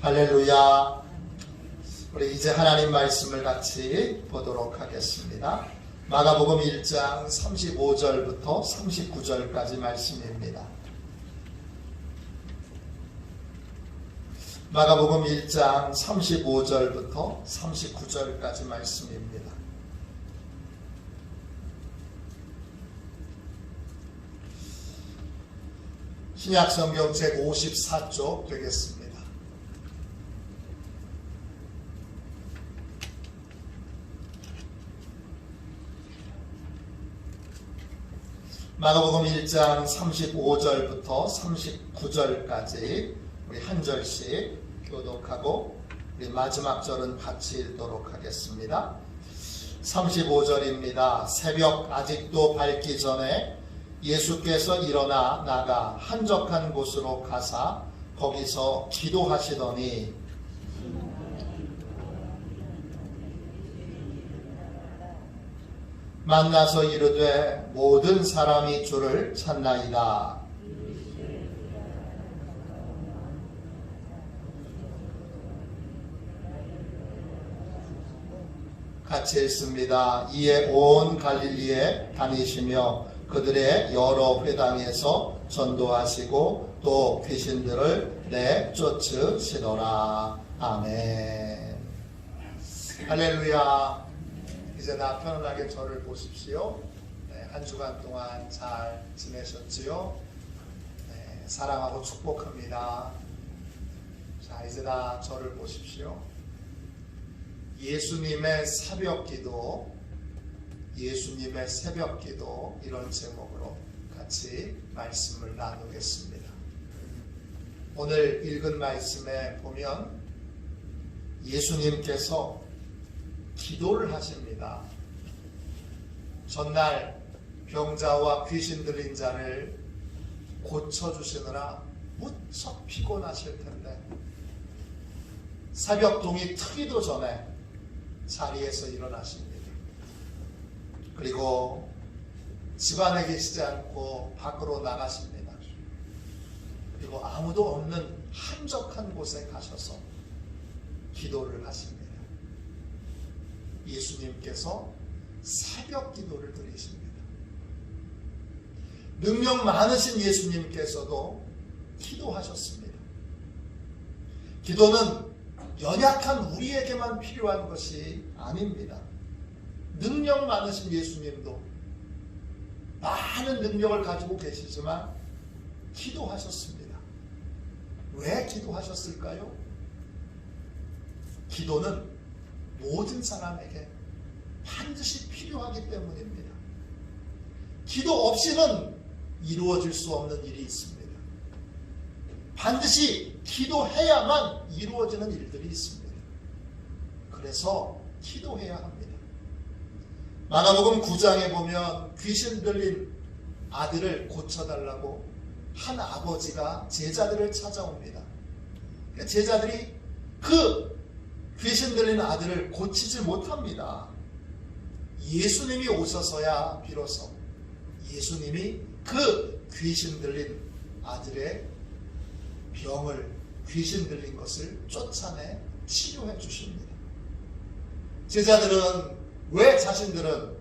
할렐루야. 우리 이제 하나님 말씀을 같이 보도록 하겠습니다. 마가복음 1장 35절부터 39절까지 말씀입니다. 마가복음 1장 35절부터 39절까지 말씀입니다. 신약성경 제54쪽 되겠습니다. 마가복음 1장 35절부터 39절까지 우리 한 절씩 교독하고 우리 마지막 절은 같이 읽도록 하겠습니다. 35절입니다. 새벽 아직도 밝기 전에 예수께서 일어나 나가 한적한 곳으로 가사 거기서 기도하시더니 만나서 이르되 모든 사람이 주를 찾나이다. 같이 읽습니다. 이에 온 갈릴리에 다니시며 그들의 여러 회당에서 전도하시고 또 귀신들을 내쫓으시더라. 아멘. 할렐루야. 이제 다 편안하게 저를 보십시오. 네, 한 주간 동안 잘 지내셨지요? 네, 사랑하고 축복합니다. 자, 이제 다 저를 보십시오. 예수님의 새벽기도, 예수님의 새벽기도, 이런 제목으로 같이 말씀을 나누겠습니다. 오늘 읽은 말씀에 보면 예수님께서 기도를 하십니다. 전날 병자와 귀신 들린 자를 고쳐주시느라 무척 피곤하실 텐데 새벽동이 트기도 전에 자리에서 일어나십니다. 그리고 집안에 계시지 않고 밖으로 나가십니다. 그리고 아무도 없는 한적한 곳에 가셔서 기도를 하십니다. 예수님께서 새벽 기도를 드리십니다. 능력 많으신 예수님께서도 기도하셨습니다. 기도는 연약한 우리에게만 필요한 것이 아닙니다. 능력 많으신 예수님도 많은 능력을 가지고 계시지만 기도하셨습니다. 왜 기도하셨을까요? 기도는 모든 사람에게 반드시 필요하기 때문입니다. 기도 없이는 이루어질 수 없는 일이 있습니다. 반드시 기도해야만 이루어지는 일들이 있습니다. 그래서 기도해야 합니다. 마가복음 9장에 보면 귀신 들린 아들을 고쳐달라고 한 아버지가 제자들을 찾아옵니다. 제자들이 그 귀신 들린 아들을 고치지 못합니다. 예수님이 오셔서야 비로소 예수님이 그 귀신 들린 아들의 병을, 귀신 들린 것을 쫓아내 치료해 주십니다. 제자들은 왜 자신들은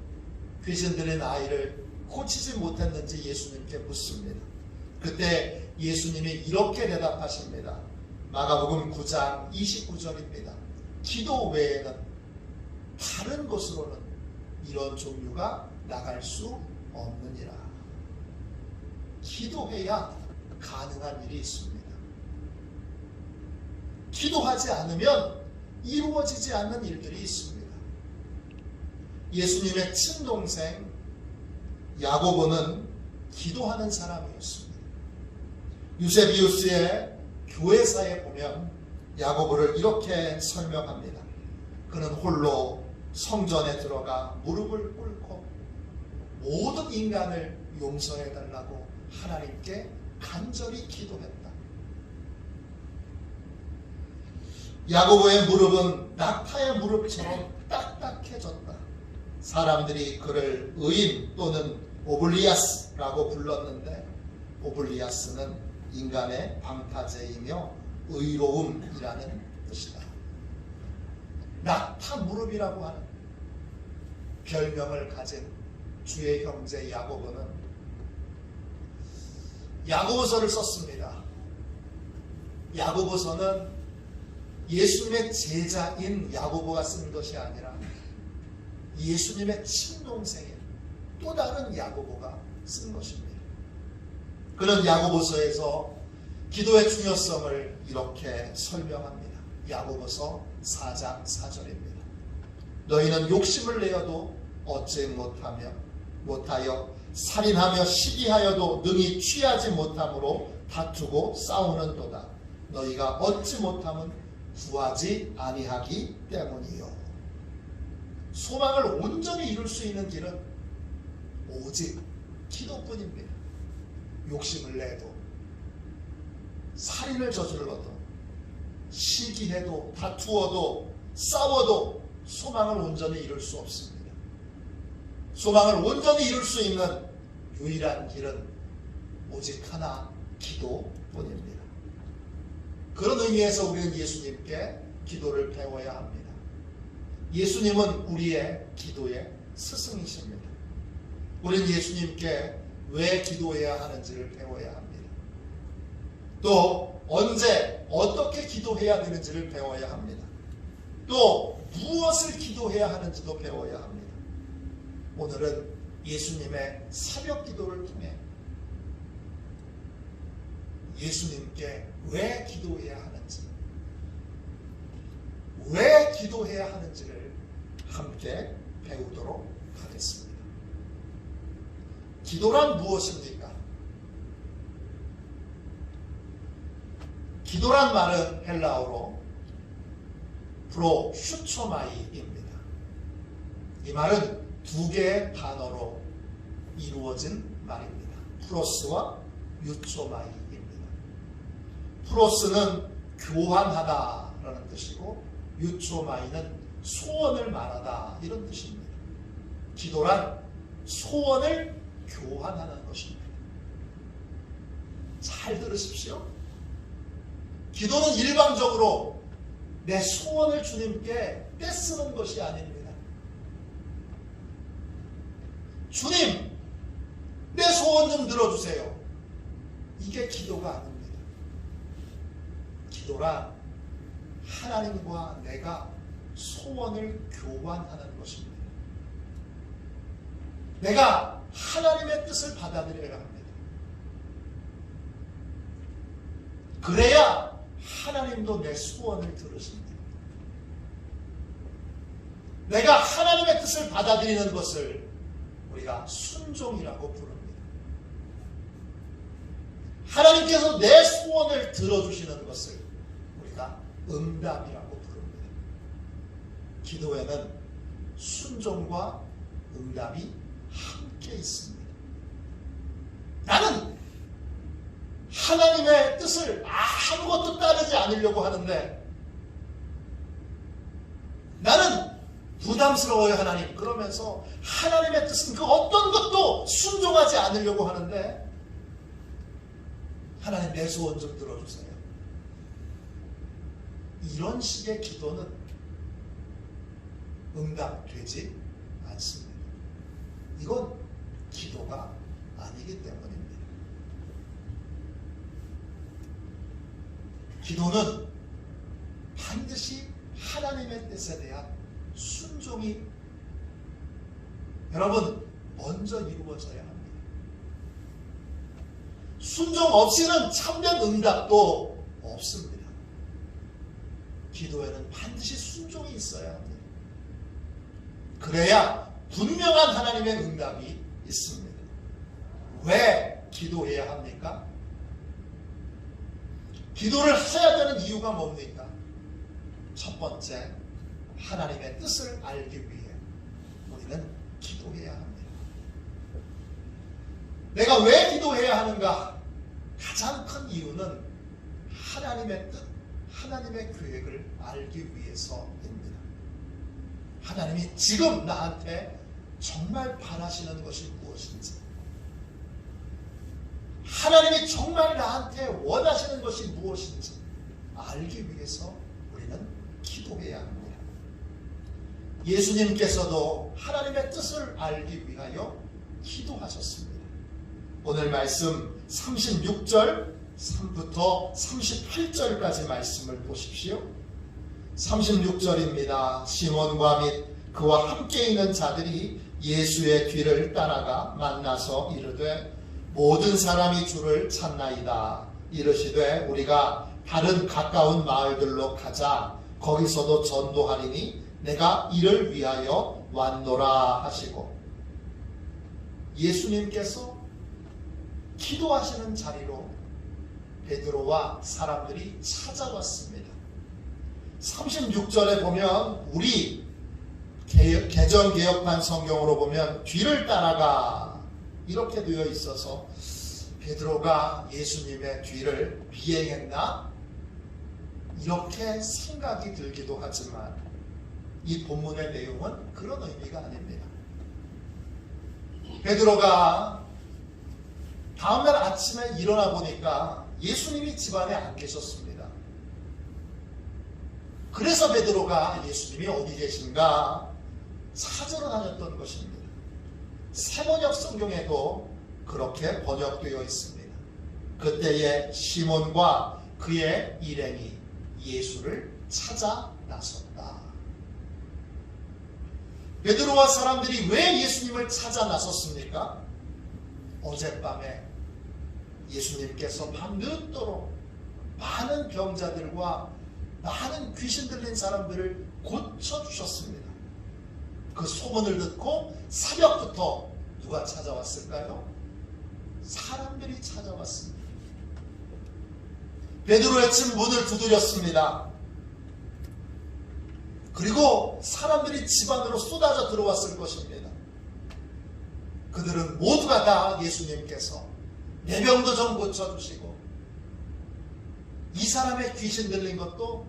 귀신 들린 아이를 고치지 못했는지 예수님께 묻습니다. 그때 예수님이 이렇게 대답하십니다. 마가복음 9장 29절입니다. 기도 외에는 다른 곳으로는 이런 종류가 나갈 수 없느니라. 기도해야 가능한 일이 있습니다. 기도하지 않으면 이루어지지 않는 일들이 있습니다. 예수님의 친동생 야고보는 기도하는 사람이었습니다. 유세비우스의 교회사에 보면 야고보를 이렇게 설명합니다. 그는 홀로 성전에 들어가 무릎을 꿇고 모든 인간을 용서해달라고 하나님께 간절히 기도했다. 야고보의 무릎은 낙타의 무릎처럼 딱딱해졌다. 사람들이 그를 의인 또는 오블리아스라고 불렀는데 오블리아스는 인간의 방파제이며 의로움이라는 뜻이다. 낙타 무릎이라고 하는 별명을 가진 주의 형제 야고보는 야고보서를 썼습니다. 야고보서는 예수님의 제자인 야고보가 쓴 것이 아니라 예수님의 친동생인 또 다른 야고보가 쓴 것입니다. 그는 야고보서에서 기도의 중요성을 이렇게 설명합니다. 야고보서 4장 4절입니다. 너희는 욕심을 내어도 얻지 못하여 살인하며 시기하여도 능히 취하지 못함으로 다투고 싸우는도다. 너희가 얻지 못함은 구하지 아니하기 때문이요. 소망을 온전히 이룰 수 있는 길은 오직 기도뿐입니다. 욕심을 내도 살인을 저질러도 시기해도 다투어도 싸워도 소망을 온전히 이룰 수 없습니다. 소망을 온전히 이룰 수 있는 유일한 길은 오직 하나, 기도뿐입니다. 그런 의미에서 우리는 예수님께 기도를 배워야 합니다. 예수님은 우리의 기도의 스승이십니다. 우리는 예수님께 왜 기도해야 하는지를 배워야 합니다. 또 언제 어떻게 기도해야 되는지를 배워야 합니다. 또 무엇을 기도해야 하는지도 배워야 합니다. 오늘은 예수님의 새벽 기도를 통해 예수님께 왜 기도해야 하는지, 왜 기도해야 하는지를 함께 배우도록 하겠습니다. 기도란 무엇입니까? 기도란 말은 헬라어로 프로슈초마이입니다. 이 말은 두 개의 단어로 이루어진 말입니다. 프로스와 유초마이입니다. 프로스는 교환하다라는 뜻이고 유초마이는 소원을 말하다 이런 뜻입니다. 기도란 소원을 교환하는 것입니다. 잘 들으십시오. 기도는 일방적으로 내 소원을 주님께 떼쓰는 것이 아닙니다. 주님, 내 소원 좀 들어주세요. 이게 기도가 아닙니다. 기도란 하나님과 내가 소원을 교환하는 것입니다. 내가 하나님의 뜻을 받아들여야 합니다. 그래야 하나님도 내 소원을 들으십니다. 내가 하나님의 뜻을 받아들이는 것을 우리가 순종이라고 부릅니다. 하나님께서 내 소원을 들어주시는 것을 우리가 응답이라고 부릅니다. 기도에는 순종과 응답이 함께 있습니다. 나는 하나님의 뜻을 아무것도 따르지 않으려고 하는데, 나는 부담스러워요 하나님. 그러면서 하나님의 뜻은 그 어떤 것도 순종하지 않으려고 하는데, 하나님 내 소원 좀 들어주세요. 이런 식의 기도는 응답되지 않습니다. 이건 기도가 아니기 때문입니다. 기도는 반드시 하나님의 뜻에 대한 순종이 여러분 먼저 이루어져야 합니다. 순종 없이는 참된 응답도 없습니다. 기도에는 반드시 순종이 있어야 합니다. 그래야 분명한 하나님의 응답이 있습니다. 왜 기도해야 합니까? 기도를 해야 되는 이유가 뭡니까? 첫 번째, 하나님의 뜻을 알기 위해 우리는 기도해야 합니다. 내가 왜 기도해야 하는가? 가장 큰 이유는 하나님의 뜻, 하나님의 계획을 알기 위해서입니다. 하나님이 지금 나한테 정말 바라시는 것이 무엇인지, 하나님이 정말 나한테 원하시는 것이 무엇인지 알기 위해서 우리는 기도해야 합니다. 예수님께서도 하나님의 뜻을 알기 위하여 기도하셨습니다. 오늘 말씀 36절 3부터 38절까지 말씀을 보십시오. 36절입니다. 시몬과 및 그와 함께 있는 자들이 예수의 뒤를 따라가 만나서 이르되 모든 사람이 주를 찾나이다. 이르시되 우리가 다른 가까운 마을들로 가자. 거기서도 전도하리니 내가 이를 위하여 왔노라 하시고, 예수님께서 기도하시는 자리로 베드로와 사람들이 찾아왔습니다. 36절에 보면 우리 개정개혁판 성경으로 보면 뒤를 따라가 이렇게 되어 있어서 베드로가 예수님의 뒤를 비행했나? 이렇게 생각이 들기도 하지만 이 본문의 내용은 그런 의미가 아닙니다. 베드로가 다음날 아침에 일어나 보니까 예수님이 집안에 안 계셨습니다. 그래서 베드로가 예수님이 어디 계신가 찾으러 다녔던 것입니다. 세번역 성경에도 그렇게 번역되어 있습니다. 그때에 시몬과 그의 일행이 예수를 찾아 나섰다. 베드로와 사람들이 왜 예수님을 찾아 나섰습니까? 어젯밤에 예수님께서 밤늦도록 많은 병자들과 많은 귀신 들린 사람들을 고쳐주셨습니다. 그 소문을 듣고 새벽부터 누가 찾아왔을까요? 사람들이 찾아왔습니다. 베드로의 집 문을 두드렸습니다. 그리고 사람들이 집 안으로 쏟아져 들어왔을 것입니다. 그들은 모두가 다 예수님께서 내 병도 좀 고쳐주시고 이 사람의 귀신 들린 것도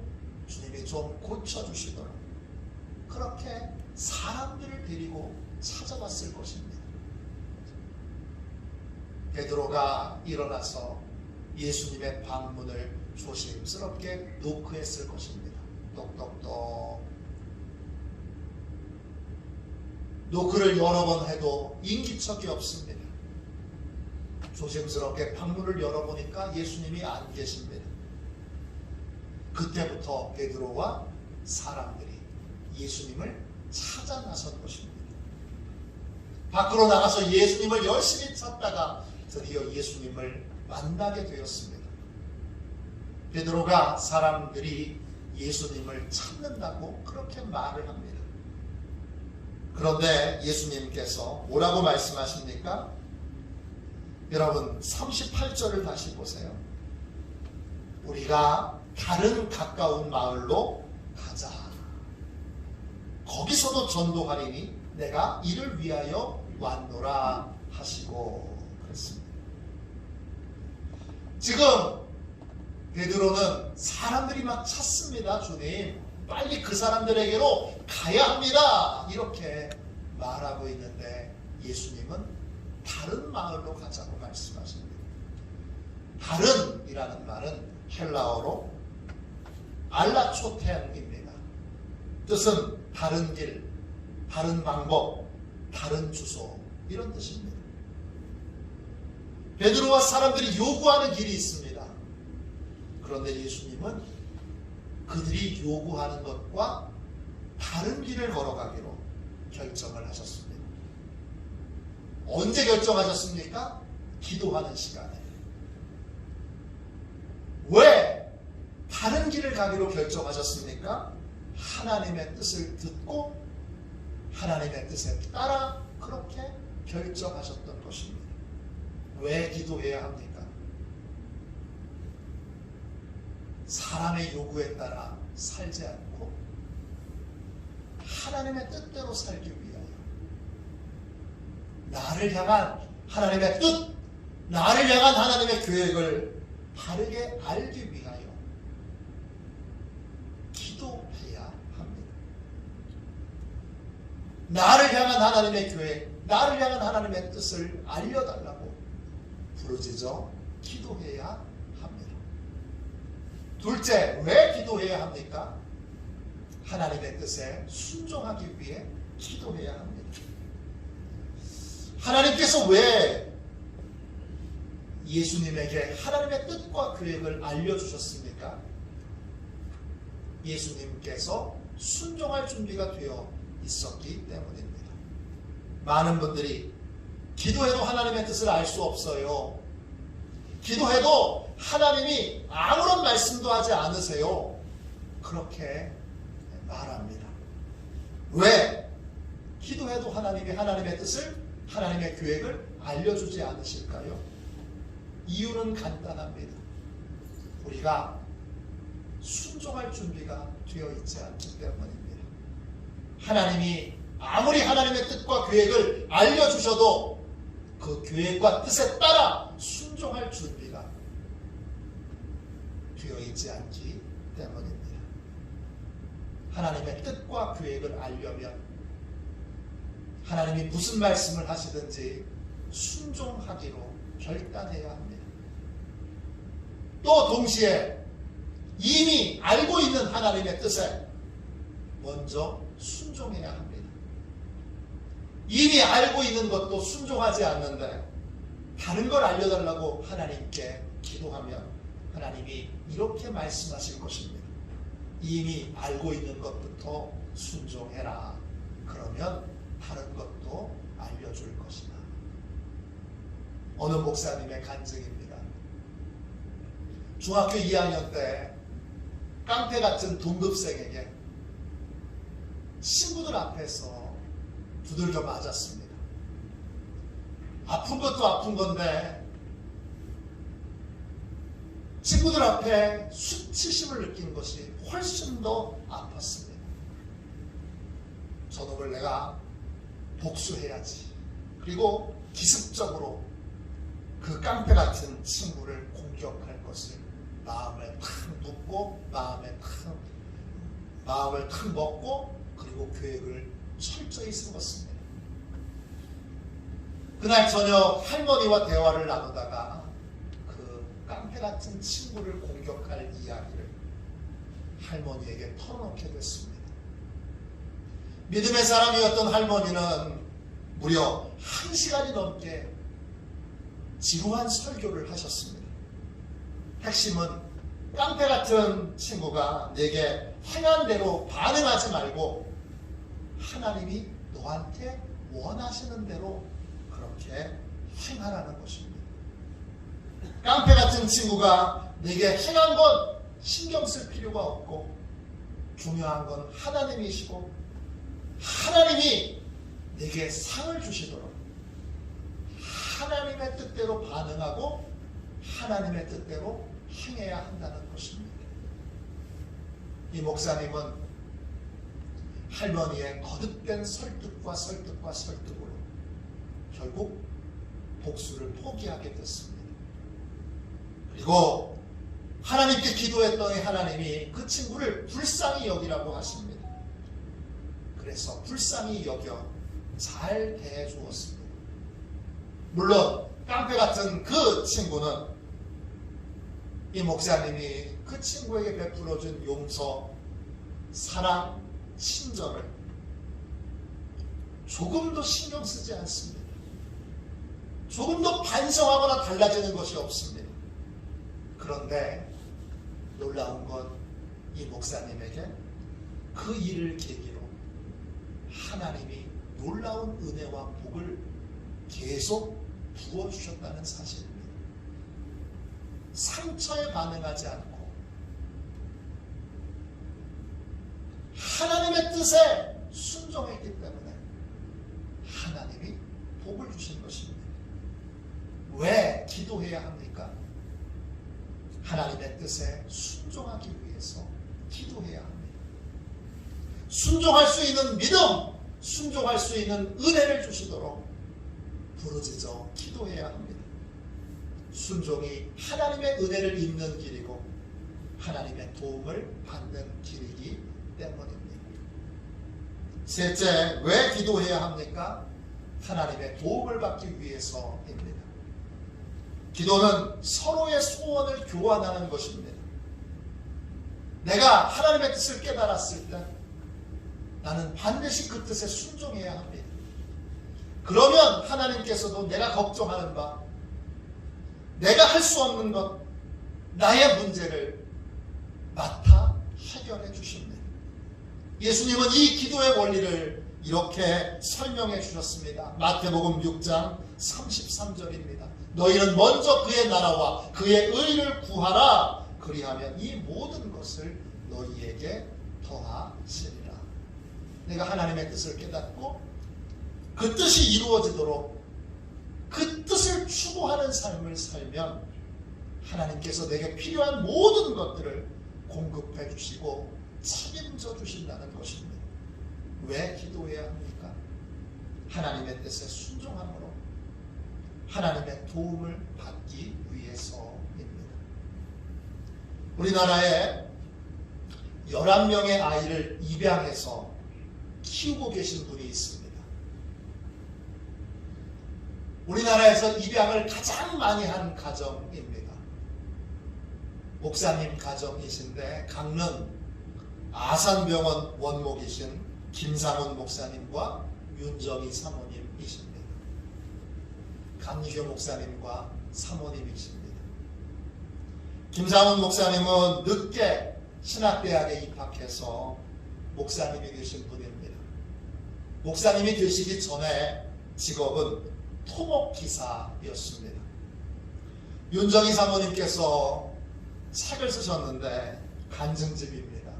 주님이 좀 고쳐주시도록 그렇게 사람들을 데리고 찾아왔을 것입니다. 베드로가 일어나서 예수님의 방문을 조심스럽게 노크했을 것입니다. 똑똑똑. 노크를 여러 번 해도 인기척이 없습니다. 조심스럽게 방문을 열어보니까 예수님이 안 계십니다. 그때부터 베드로와 사람들이 예수님을 찾아 나선 것입니다. 밖으로 나가서 예수님을 열심히 찾다가 드디어 예수님을 만나게 되었습니다. 베드로가 사람들이 예수님을 찾는다고 그렇게 말을 합니다. 그런데 예수님께서 뭐라고 말씀하십니까? 여러분 38절을 다시 보세요. 우리가 다른 가까운 마을로 가자. 거기서도 전도하리니 내가 이를 위하여 왔노라 하시고 그랬습니다. 지금 베드로는 사람들이 막 찾습니다. 주님 빨리 그 사람들에게로 가야 합니다. 이렇게 말하고 있는데 예수님은 다른 마을로 가자고 말씀하십니다. 다른이라는 말은 헬라어로 알라초텐입니다. 뜻은 다른 길, 다른 방법, 다른 주소 이런 뜻입니다. 베드로와 사람들이 요구하는 길이 있습니다. 그런데 예수님은 그들이 요구하는 것과 다른 길을 걸어가기로 결정을 하셨습니다. 언제 결정하셨습니까? 기도하는 시간에. 왜 다른 길을 가기로 결정하셨습니까? 하나님의 뜻을 듣고 하나님의 뜻에 따라 그렇게 결정하셨던 것입니다. 왜 기도해야 합니까? 사람의 요구에 따라 살지 않고 하나님의 뜻대로 살기 위하여 나를 향한 하나님의 뜻, 나를 향한 하나님의 계획을 바르게 알기 위하여 기도해야 합니다. 나를 향한 하나님의 계획, 나를 향한 하나님의 뜻을 알려달라고 부르짖어 기도해야 합니다. 둘째, 왜 기도해야 합니까? 하나님의 뜻에 순종하기 위해 기도해야 합니다. 하나님께서 왜 예수님에게 하나님의 뜻과 계획을 알려주셨습니까? 예수님께서 순종할 준비가 되어 있었기 때문입니다. 많은 분들이 기도해도 하나님의 뜻을 알 수 없어요. 기도해도 하나님이 아무런 말씀도 하지 않으세요. 그렇게 말합니다. 왜? 기도해도 하나님이 하나님의 뜻을, 하나님의 계획을 알려주지 않으실까요? 이유는 간단합니다. 우리가 순종할 준비가 되어 있지 않기 때문입니다. 하나님이 아무리 하나님의 뜻과 계획을 알려주셔도 그 계획과 뜻에 따라 순종할 준비가 되어 있지 않기 때문입니다. 하나님의 뜻과 계획을 알려면 하나님이 무슨 말씀을 하시든지 순종하기로 결단해야 합니다. 또 동시에 이미 알고 있는 하나님의 뜻에 먼저 순종해야 합니다. 이미 알고 있는 것도 순종하지 않는데 다른 걸 알려달라고 하나님께 기도하면 하나님이 이렇게 말씀하실 것입니다. 이미 알고 있는 것부터 순종해라. 그러면 다른 것도 알려줄 것이다. 어느 목사님의 간증입니다. 중학교 2학년 때 깡패 같은 동급생에게 친구들 앞에서 두들겨 맞았습니다. 아픈 것도 아픈 건데 친구들 앞에 수치심을 느낀 것이 훨씬 더 아팠습니다. 저놈을 내가 복수해야지. 그리고 기습적으로 그 깡패 같은 친구를 공격할 것을 마음에 탁 묻고 마음을 탁 먹고 그리고 계획을 철저히 세웠습니다. 그날 저녁 할머니와 대화를 나누다가 그 깡패 같은 친구를 공격할 이야기를 할머니에게 털어놓게 됐습니다. 믿음의 사람이었던 할머니는 무려 1시간이 넘게 지루한 설교를 하셨습니다. 핵심은 깡패 같은 친구가 내게 행한 대로 반응하지 말고 하나님이 너한테 원하시는 대로 그렇게 행하라는 것입니다. 깡패 같은 친구가 내게 행한 건 신경 쓸 필요가 없고 중요한 건 하나님이시고 하나님이 내게 상을 주시도록 하나님의 뜻대로 반응하고 하나님의 뜻대로 행해야 한다는 것입니다. 이 목사님은 할머니의 거듭된 설득과 설득으로 결국 복수를 포기하게 됐습니다. 그리고 하나님께 기도했더니 하나님이 그 친구를 불쌍히 여기라고 하십니다. 그래서 불쌍히 여겨 잘 대해주었습니다. 물론 깡패 같은 그 친구는 이 목사님이 그 친구에게 베풀어준 용서, 사랑, 친절을 조금도 신경 쓰지 않습니다. 조금도 반성하거나 달라지는 것이 없습니다. 그런데 놀라운 건 이 목사님에게 그 일을 계기로 하나님이 놀라운 은혜와 복을 계속 부어주셨다는 사실입니다. 상처에 반응하지 않고 하나님의 뜻에 순종했기 때문에 하나님이 복을 주신 것입니다. 왜 기도해야 합니까? 하나님의 뜻에 순종하기 위해서 기도해야 합니다. 순종할 수 있는 믿음, 순종할 수 있는 은혜를 주시도록 부르짖어 기도해야 합니다. 순종이 하나님의 은혜를 입는 길이고 하나님의 도움을 받는 길이기 때문입니다. 셋째, 왜 기도해야 합니까? 하나님의 도움을 받기 위해서입니다. 기도는 서로의 소원을 교환하는 것입니다. 내가 하나님의 뜻을 깨달았을 때 나는 반드시 그 뜻에 순종해야 합니다. 그러면 하나님께서도 내가 걱정하는 바, 내가 할 수 없는 것, 나의 문제를 맡아 해결해 주십니다. 예수님은 이 기도의 원리를 이렇게 설명해 주셨습니다. 마태복음 6장 33절입니다. 너희는 먼저 그의 나라와 그의 의를 구하라. 그리하면 이 모든 것을 너희에게 더하시리라. 내가 하나님의 뜻을 깨닫고 그 뜻이 이루어지도록 그 뜻을 추구하는 삶을 살면 하나님께서 내게 필요한 모든 것들을 공급해 주시고 책임져 주신다는 것입니다. 왜 기도해야 합니까? 하나님의 뜻에 순종함으로 하나님의 도움을 받기 위해서입니다. 우리나라에 11명의 아이를 입양해서 키우고 계신 분이 있습니다. 우리나라에서 입양을 가장 많이 한 가정입니다. 목사님 가정이신데 강릉 아산병원 원목이신 김상훈 목사님과 윤정희 사모님이십니다. 강희교 목사님과 사모님이십니다. 김상훈 목사님은 늦게 신학대학에 입학해서 목사님이 되신 분입니다. 목사님이 되시기 전에 직업은 토목기사였습니다. 윤정희 사모님께서 책을 쓰셨는데 간증집입니다.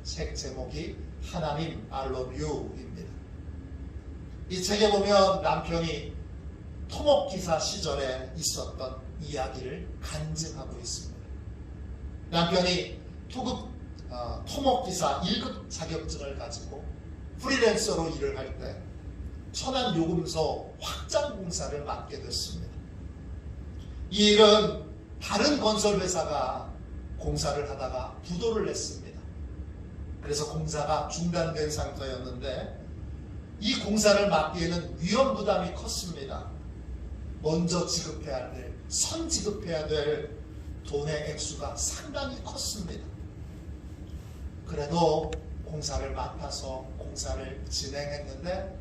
책 제목이 하나님 I love you입니다. 이 책에 보면 남편이 토목기사 시절에 있었던 이야기를 간증하고 있습니다. 남편이 토목기사 1급 자격증을 가지고 프리랜서로 일을 할 때 천안요금소 확장 공사를 맡게 됐습니다. 이 일은 다른 건설회사가 공사를 하다가 부도를 냈습니다. 그래서 공사가 중단된 상태였는데 이 공사를 맡기에는 위험 부담이 컸습니다. 먼저 지급해야 될, 선지급해야 될 돈의 액수가 상당히 컸습니다. 그래도 공사를 맡아서 공사를 진행했는데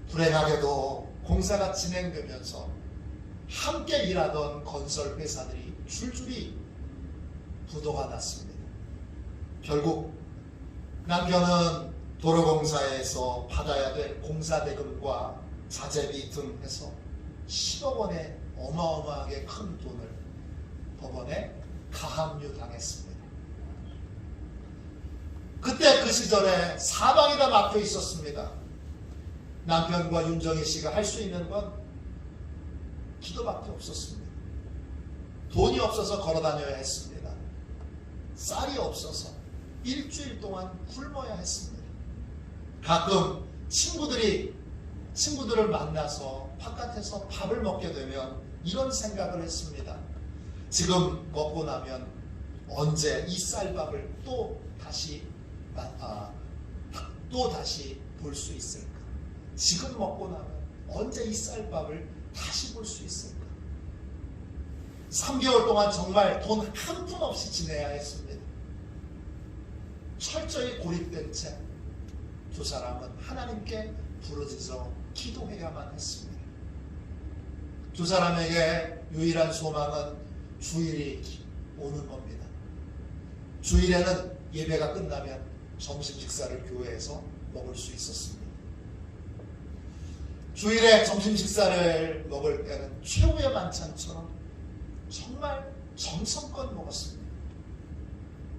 불행하게도 공사가 진행되면서 함께 일하던 건설 회사들이 줄줄이 부도가 났습니다. 결국 남편은 도로공사에서 받아야 될 공사대금과 자재비 등 해서 10억 원의 어마어마하게 큰 돈을 법원에 가압류 당했습니다. 그때 그 시절에 사방이 다 막혀 있었습니다. 남편과 윤정희 씨가 할 수 있는 건 기도밖에 없었습니다. 돈이 없어서 걸어 다녀야 했습니다. 쌀이 없어서 일주일 동안 굶어야 했습니다. 가끔 친구들을 만나서 바깥에서 밥을 먹게 되면 이런 생각을 했습니다. 지금 먹고 나면 언제 이 쌀밥을 또 다시 볼 수 있을까? 지금 먹고 나면 언제 이 쌀밥을 다시 볼 수 있을까? 3개월 동안 정말 돈 한 푼 없이 지내야 했습니다. 철저히 고립된 채 두 사람은 하나님께 부르짖어 기도해야만 했습니다. 두 사람에게 유일한 소망은 주일이 오는 겁니다. 주일에는 예배가 끝나면 점심 식사를 교회에서 먹을 수 있었습니다. 주일에 점심 식사를 먹을 때는 최후의 만찬처럼 정말 정성껏 먹었습니다.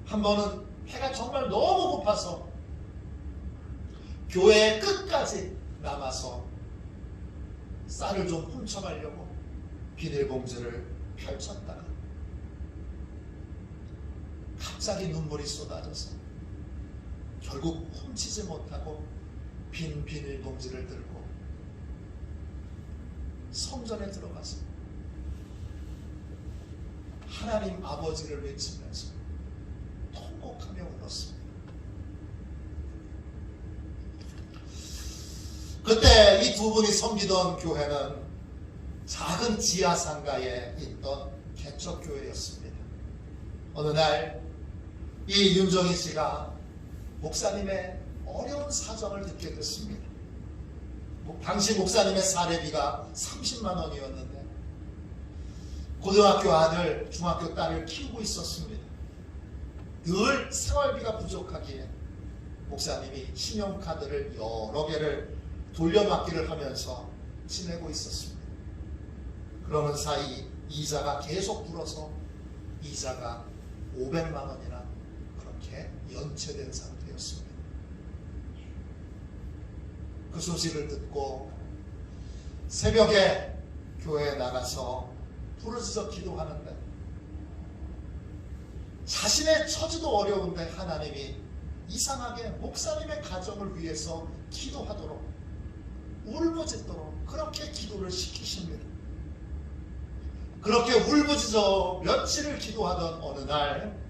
한 번은 배가 정말 너무 고파서 교회 끝까지 남아서 쌀을 좀 훔쳐가려고 비닐봉지를 펼쳤다가 갑자기 눈물이 쏟아져서 결국 훔치지 못하고 빈 비닐봉지를 들고 성전에 들어가서 하나님 아버지를 외치면서 통곡하며 울었습니다. 그때 이 두 분이 섬기던 교회는 작은 지하상가에 있던 개척교회였습니다. 어느 날 이 윤정희 씨가 목사님의 어려운 사정을 듣게 됐습니다. 당시 목사님의 사례비가 30만 원이었는데 고등학교 아들, 중학교 딸을 키우고 있었습니다. 늘 생활비가 부족하기에 목사님이 신용카드를 여러 개를 돌려막기를 하면서 지내고 있었습니다. 그러는 사이 이자가 계속 불어서 이자가 500만 원이나 그렇게 연체된 상태였습니다. 그 소식을 듣고 새벽에 교회에 나가서 부르짖어 기도하는데 자신의 처지도 어려운데 하나님이 이상하게 목사님의 가정을 위해서 기도하도록 울부짖도록 그렇게 기도를 시키십니다. 그렇게 울부짖어 며칠을 기도하던 어느 날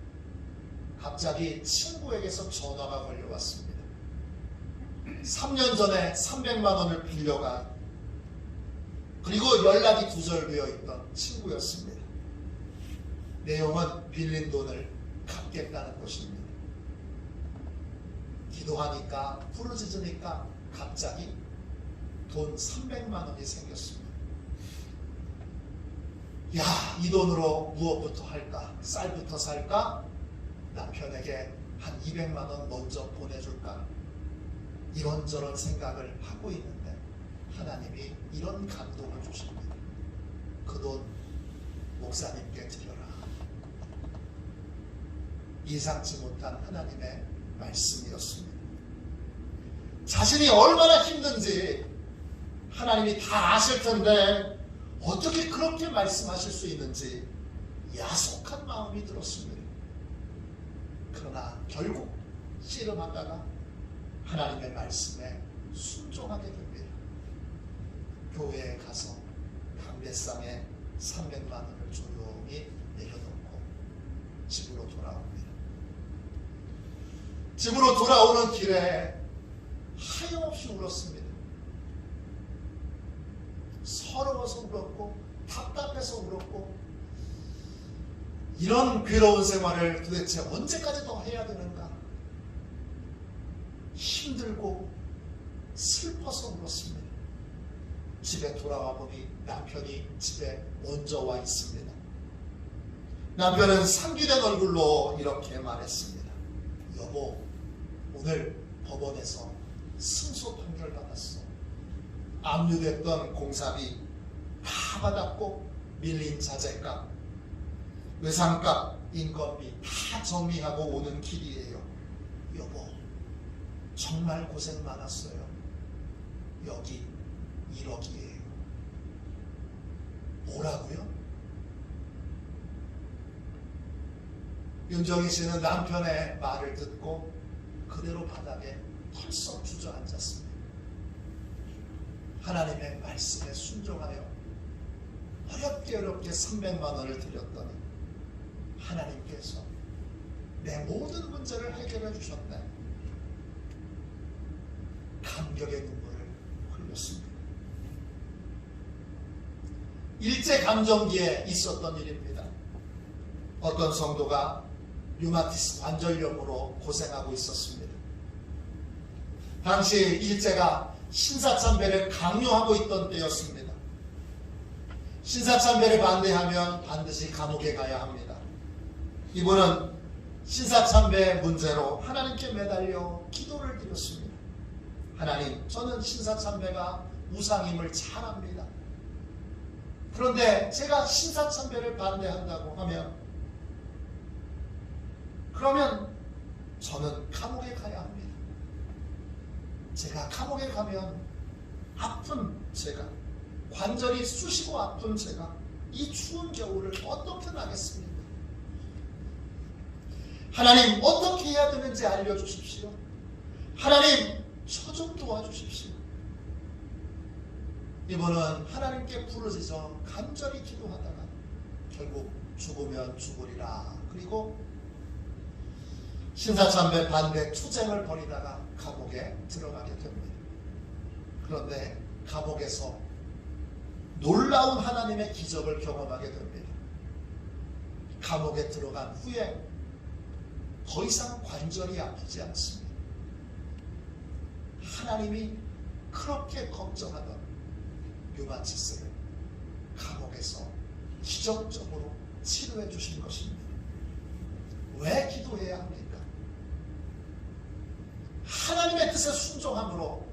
갑자기 친구에게서 전화가 걸려왔습니다. 3년 전에 300만 원을 빌려간 그리고 연락이 두절되어 있던 친구였습니다. 내용은 빌린 돈을 갚겠다는 것입니다. 기도하니까 부르짖으니까 갑자기 돈 300만 원이 생겼습니다. 야, 이 돈으로 무엇부터 할까? 쌀부터 살까? 남편에게 한 200만 원 먼저 보내줄까? 이런저런 생각을 하고 있는데 하나님이 이런 감동을 주십니다. 그 돈 목사님께 드려라. 예상치 못한 하나님의 말씀이었습니다. 자신이 얼마나 힘든지 하나님이 다 아실 텐데 어떻게 그렇게 말씀하실 수 있는지 야속한 마음이 들었습니다. 그러나 결국 씨름하다가 하나님의 말씀에 순종하게 됩니다. 교회에 가서 담배상에 300만 원을 조용히 내려놓고 집으로 돌아옵니다. 집으로 돌아오는 길에 하염없이 울었습니다. 서러워서 울었고 답답해서 울었고 이런 괴로운 생활을 도대체 언제까지 더 해야 되는가? 힘들고 슬퍼서 울었습니다. 집에 돌아와 보니 남편이 집에 먼저 와 있습니다. 남편은 상기된 얼굴로 이렇게 말했습니다. 여보, 오늘 법원에서 승소 판결 받았어. 압류됐던 공사비 다 받았고 밀린 자재값, 외상값, 인건비 다 정리하고 오는 길이에요. 여보, 정말 고생 많았어요. 여기 1억이에요. 뭐라고요? 윤정희 씨는 남편의 말을 듣고 그대로 바닥에 펄썩 주저앉았습니다. 하나님의 말씀에 순종하여 어렵게 300만 원을 드렸더니 하나님께서 내 모든 문제를 해결해 주셨네. 감격의 눈물을 흘렸습니다. 일제감정기에 있었던 일입니다. 어떤 성도가 류마티스 관절염으로 고생하고 있었습니다. 당시 일제가 신사참배를 강요하고 있던 때였습니다. 신사참배를 반대하면 반드시 감옥에 가야 합니다. 이분은 신사참배 문제로 하나님께 매달려 기도를 드렸습니다. 하나님, 저는 신사참배가 우상임을 잘 압니다. 그런데 제가 신사참배를 반대한다고 하면 그러면 저는 감옥에 가야 합니다. 제가 감옥에 가면 아픈 제가, 관절이 쑤시고 아픈 제가 이 추운 겨울을 어떻게 나겠습니까? 하나님, 어떻게 해야 되는지 알려주십시오. 하나님, 저 좀 도와주십시오. 이분은 하나님께 부르짖어 간절히 기도하다가 결국 죽으면 죽으리라. 그리고 신사참배 반대 투쟁을 벌이다가 감옥에 들어가게 됩니다. 그런데 감옥에서 놀라운 하나님의 기적을 경험하게 됩니다. 감옥에 들어간 후에 더 이상 관절이 아프지 않습니다. 하나님이 그렇게 걱정하던 류마티스를 감옥에서 기적적으로 치료해 주신 것입니다. 왜 기도해야 합니까? 하나님의 뜻에 순종함으로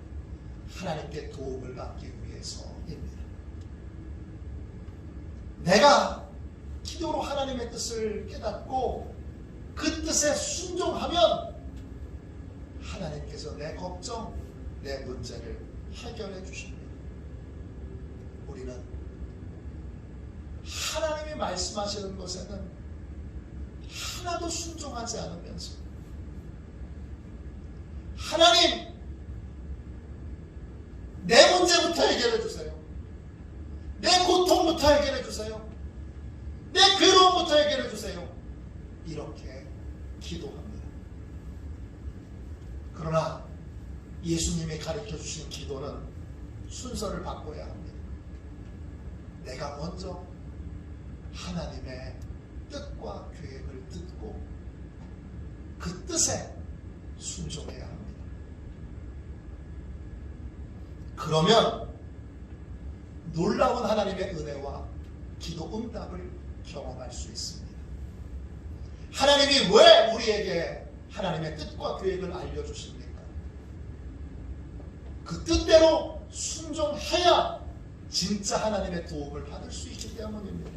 하나님께 도움을 받기 위해서입니다. 내가 기도로 하나님의 뜻을 깨닫고 그 뜻에 순종하면 하나님께서 내 걱정, 내 문제를 해결해 주십니다. 우리는 하나님이 말씀하시는 것에는 하나도 순종하지 않으면서 하나님, 내 문제부터 해결해 주세요. 내 고통부터 해결해 주세요. 내 괴로움부터 해결해 주세요. 이렇게 기도합니다. 그러나 예수님이 가르쳐 주신 기도는 순서를 바꿔야 합니다. 내가 먼저 하나님의 뜻과 계획을 듣고 그 뜻에 순종해야 합니다. 그러면 놀라운 하나님의 은혜와 기도 응답을 경험할 수 있습니다. 하나님이 왜 우리에게 하나님의 뜻과 계획을 알려주십니까? 그 뜻대로 순종해야 진짜 하나님의 도움을 받을 수 있기 때문입니다.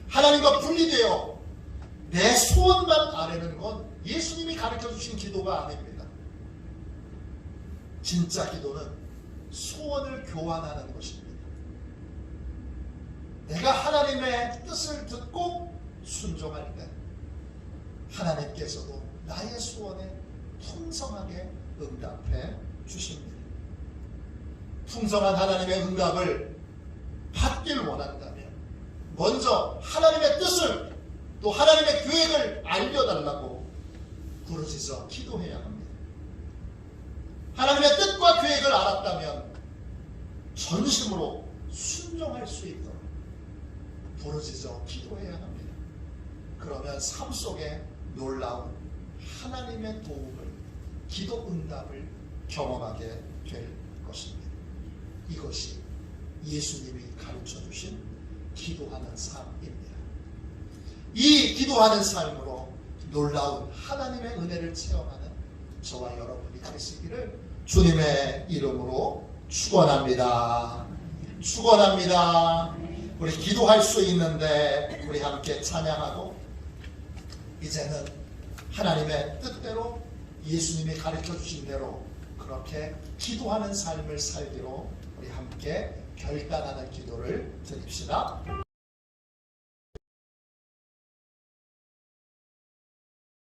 하나님과 분리되어 내 소원만 아뢰는 건 예수님이 가르쳐주신 기도가 아닙니다. 진짜 기도는 소원을 교환하는 것입니다. 내가 하나님의 뜻을 듣고 순종할 때 하나님께서도 나의 소원에 풍성하게 응답해 주십니다. 풍성한 하나님의 응답을 받길 원한다면 먼저 하나님의 뜻을 또 하나님의 계획을 알려달라고 부르짖어 기도해야 합니다. 하나님의 뜻과 계획을 알았다면 전심으로 순종할 수 있도록 부르짖어 기도해야 합니다. 그러면 삶 속에 놀라운 하나님의 도움을, 기도 응답을 경험하게 될 것입니다. 이것이 예수님이 가르쳐 주신 기도하는 삶입니다. 이 기도하는 삶으로 놀라운 하나님의 은혜를 체험하는 저와 여러분이 되시기를 주님의 이름으로 축원합니다. 축원합니다. 우리 기도할 수 있는데 우리 함께 찬양하고 이제는 하나님의 뜻대로 예수님이 가르쳐 주신 대로 그렇게 기도하는 삶을 살기로 우리 함께 결단하는 기도를 드립시다.